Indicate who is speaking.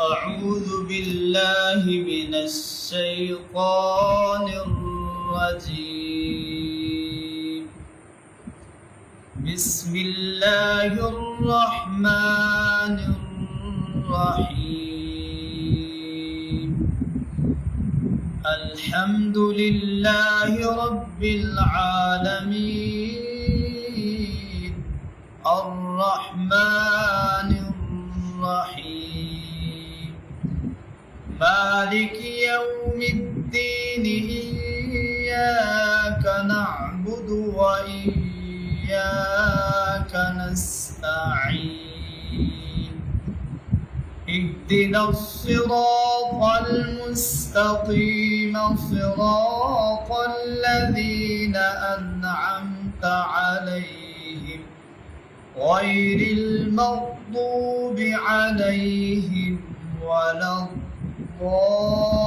Speaker 1: أعوذ بالله من الشيطان الرجيم. بسم الله الرحمن الرحيم. الحمد لله رب العالمين الرحمن الرحيم مالك يوم الدين إياك نعبد وإياك نستعين اهدنا الصراط المستقيم صراط الذين أنعمت عليهم غير المغضوب عليهم ولا الضالين.